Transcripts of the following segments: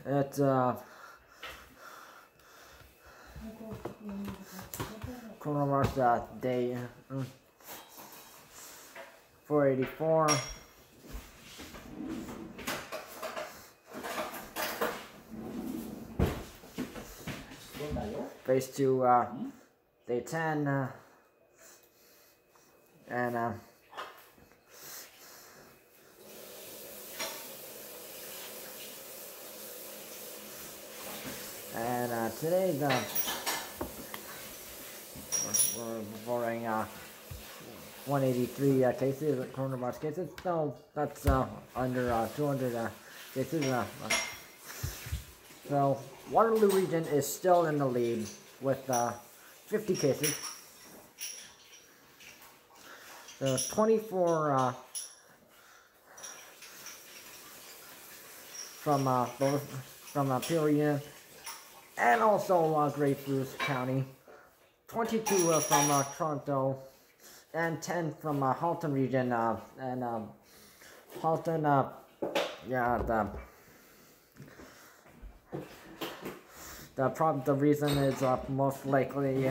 It's coronavirus day 484. Phase 2 day 10 and today we're reporting 183 cases, coronavirus cases. So that's under 200 cases. So Waterloo Region is still in the lead with 50 cases. So 24 from both from Peoria and also Grapefruit County, 22 from Toronto, and 10 from Halton Region. And Halton, the reason is most likely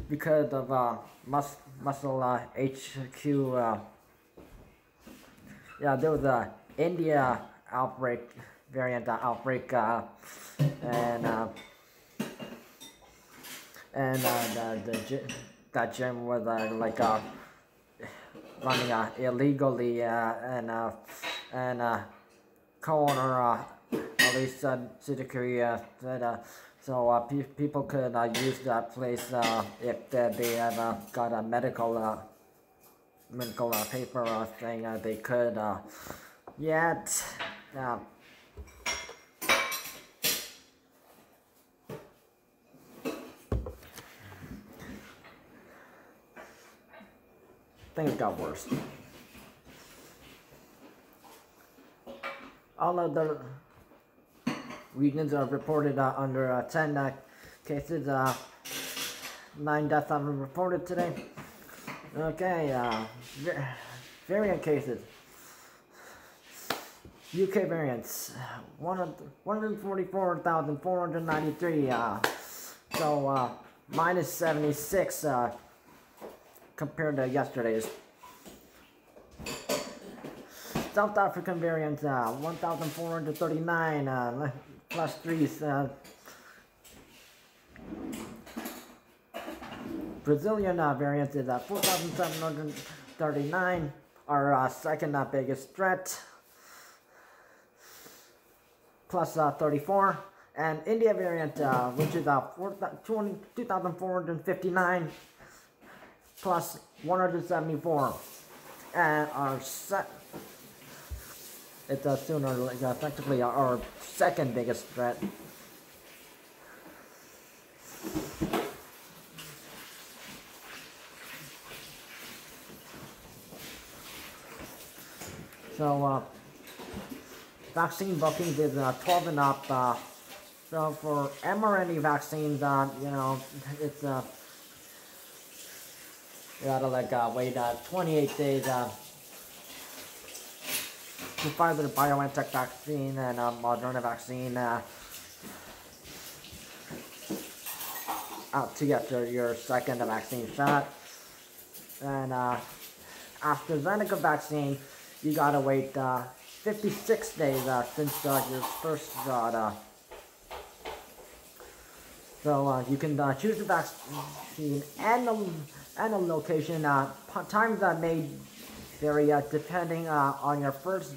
because of muscle HQ. There was a India variant outbreak, and that gym was running illegally, and co-owner Alicia Sidikuri said so people could use that place if they have got a medical paper saying they could. Yet things got worse. All of the regions are reported under 10 cases. 9 deaths have been reported today. Okay, variant cases. UK variants, 144,493. So minus 76 compared to yesterday's. South African variant, 1,439 plus 3. Brazilian variant is 4,739, our second biggest threat, plus 34. And India variant, which is 2,459 plus 174. And our it's effectively our second biggest threat. So vaccine bookings is 12 and up. So for mRNA vaccines, it's you gotta wait 28 days to Pfizer BioNTech vaccine and Moderna vaccine out to get your second vaccine shot. And AstraZeneca vaccine, you gotta wait 56 days since your first shot. So you can choose the vaccine and the location. Times may vary depending on your first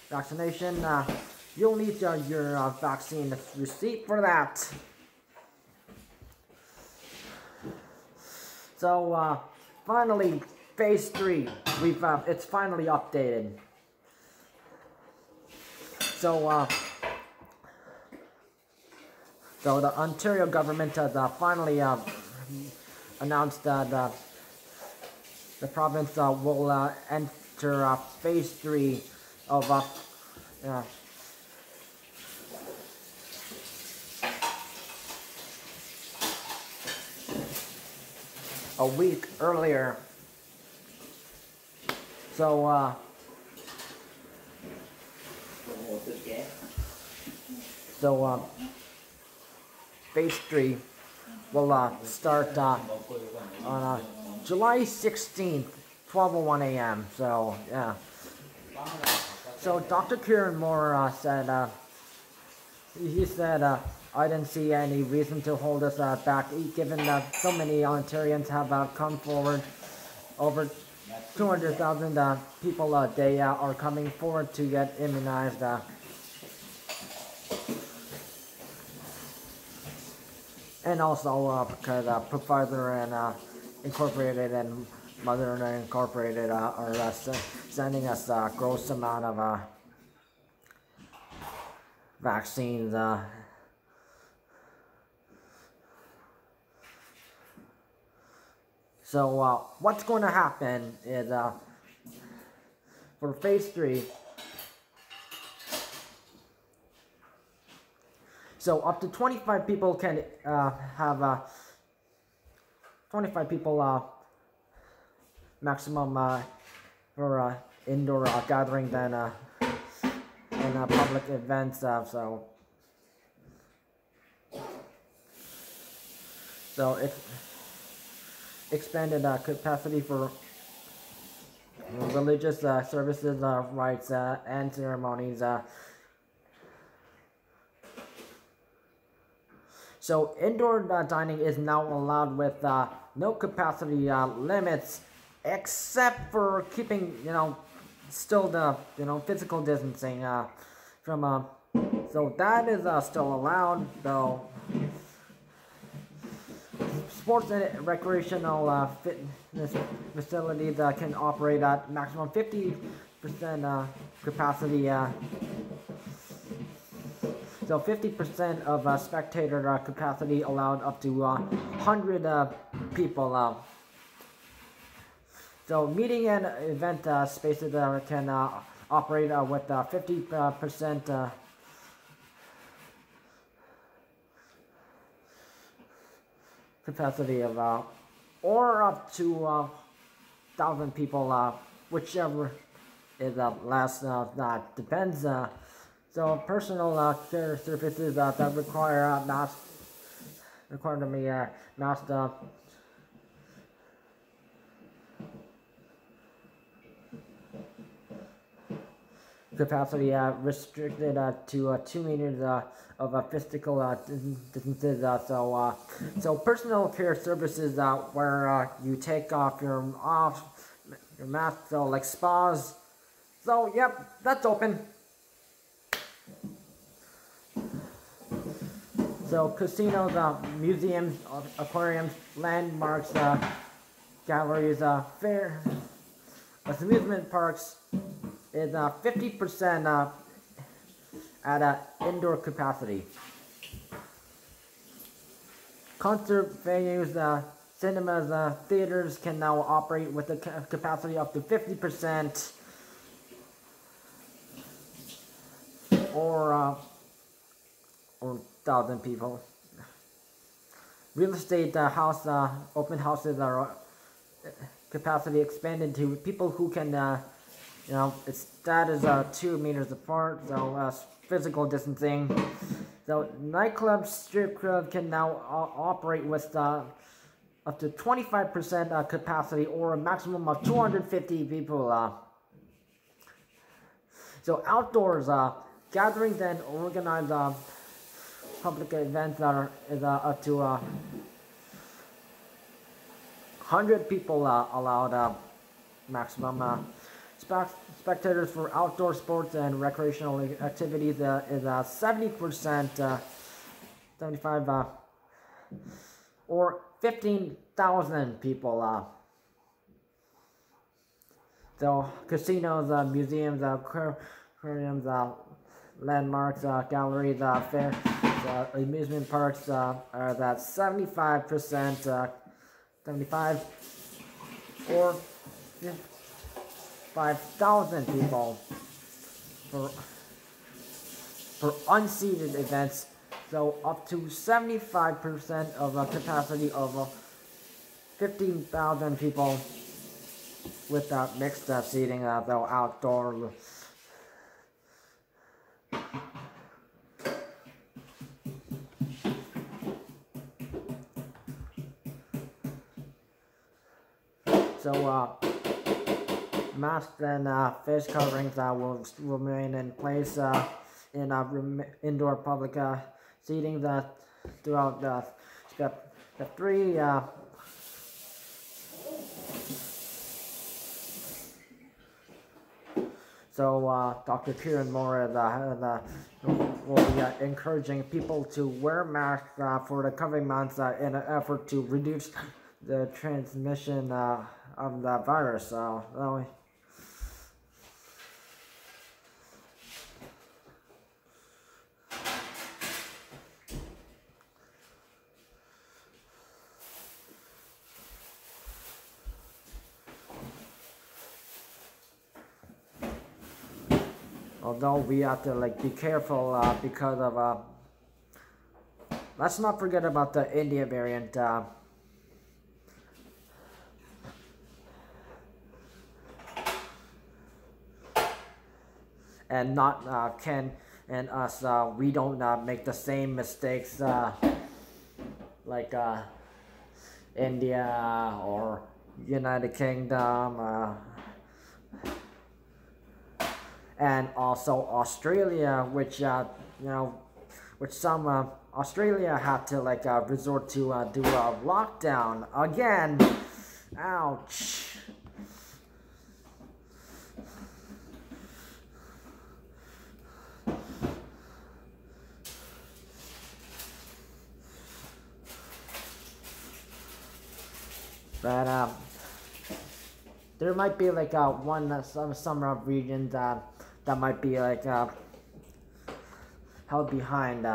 vaccination. You'll need your vaccine receipt for that. So finally, phase 3. It's finally updated. So the Ontario government has finally announced that the province will enter phase 3 of a week earlier. So So phase 3 will start on July 16th, 12:01 a.m. So yeah. So Dr. Kieran Moore said, he said, I didn't see any reason to hold us back, given that so many Ontarians have come forward. Over 200,000 people a day are coming forward to get immunized. And also because Pfizer and Incorporated and Moderna Incorporated are sending us a gross amount of vaccines. So what's going to happen is for phase 3, so up to 25 people can have 25 people maximum for indoor gathering than in public events. So it's expanded capacity for religious services, rites, and ceremonies. So indoor dining is now allowed with no capacity limits, except for keeping, still the, physical distancing from. So that is still allowed, though. Sports and recreational fitness facilities can operate at maximum 50% capacity. So 50% of spectator capacity allowed up to 100 people. So meeting and event spaces can operate with 50% capacity of, or up to 1,000 people, whichever is less. That depends. So personal care services that require mask capacity restricted to 2 meters of physical distances. So personal care services where you take off your mask, so like spas. So yep, that's open. So casinos, museums, aquariums, landmarks, galleries, fair, amusement parks is 50% at indoor capacity. Concert venues, cinemas, theaters can now operate with a capacity up to 50%, or 1,000 people. Real estate house open houses are capacity expanded to people who can that is 2 meters apart, so physical distancing. So nightclubs, strip clubs can now operate with up to 25% capacity, or a maximum of 250 people. So outdoors gatherings and organized public events is up to 100 people allowed maximum. Spectators for outdoor sports and recreational activities is 70%, 75, or 15,000 people. So casinos, museums, aquariums, landmarks, galleries, fairs, amusement parks are that 75%, 75, or 5,000 people for unseated events. So up to 75% of a capacity of 15,000 people with mixed seating, though outdoor. So masks and face coverings will remain in place in indoor public seating throughout the 3. So Dr. Kieran Moore will be encouraging people to wear masks for the coming months in an effort to reduce the transmission of the virus. Although we have to be careful because of let's not forget about the India variant. And not Ken and us, we don't make the same mistakes like India or United Kingdom. And also Australia, which some Australia had to resort to do a lockdown again. Ouch. But there might be some regions that might be held behind.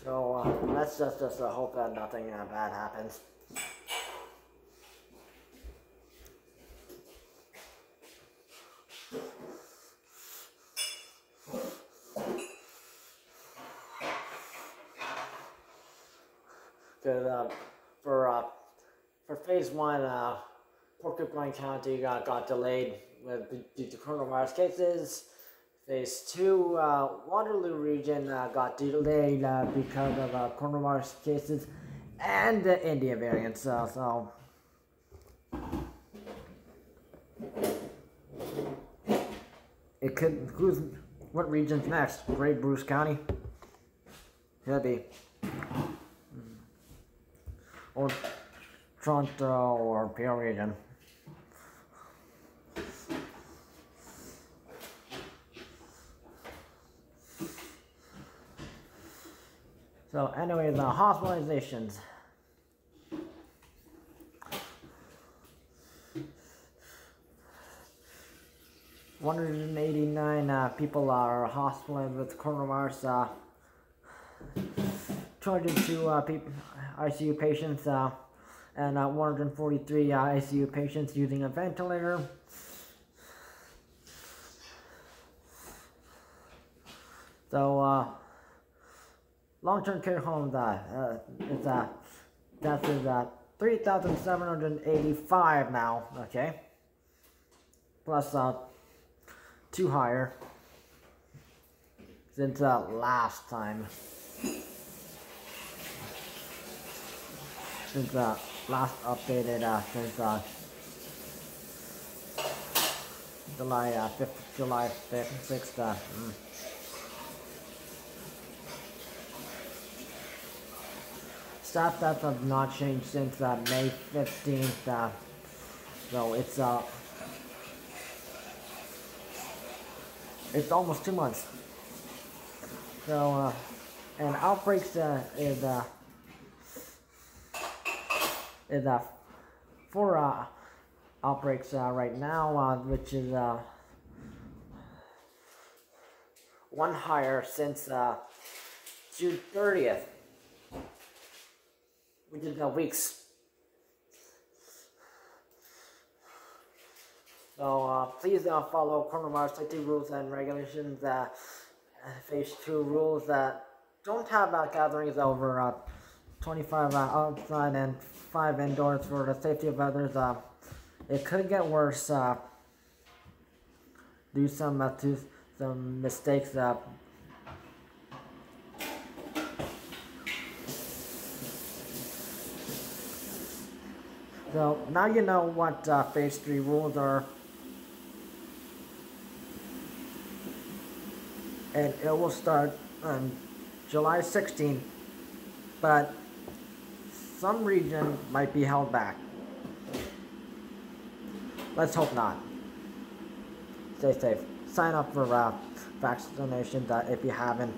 So let's just hope that nothing bad happens. Because for phase 1, Porcupine County got delayed due to coronavirus cases. Phase 2, Waterloo Region got delayed because of coronavirus cases and the India variant. So it could. What region's next? Great Bruce County. Could be. Or Toronto or PH region. So anyway, the hospitalizations. 189 people are hospitalized with coronavirus. 202 ICU patients and 143 ICU patients using a ventilator. So long-term care homes that is 3,785 now. Okay, plus 2 higher since last time. Since last updated since July 5th, 6th. Staff deaths have not changed since May 15th. So it's almost 2 months. So and outbreaks is 4 outbreaks right now, which is 1 higher since June 30th, which is weeks. So please follow coronavirus safety rules and regulations. Phase 2 rules that don't have gatherings over 25 outside and 5 indoors for the safety of others. It could get worse. Do some mistakes. So now you know what phase 3 rules are, and it will start on July 16th, but some region might be held back. Let's hope not. Stay safe. Sign up for vaccination if you haven't.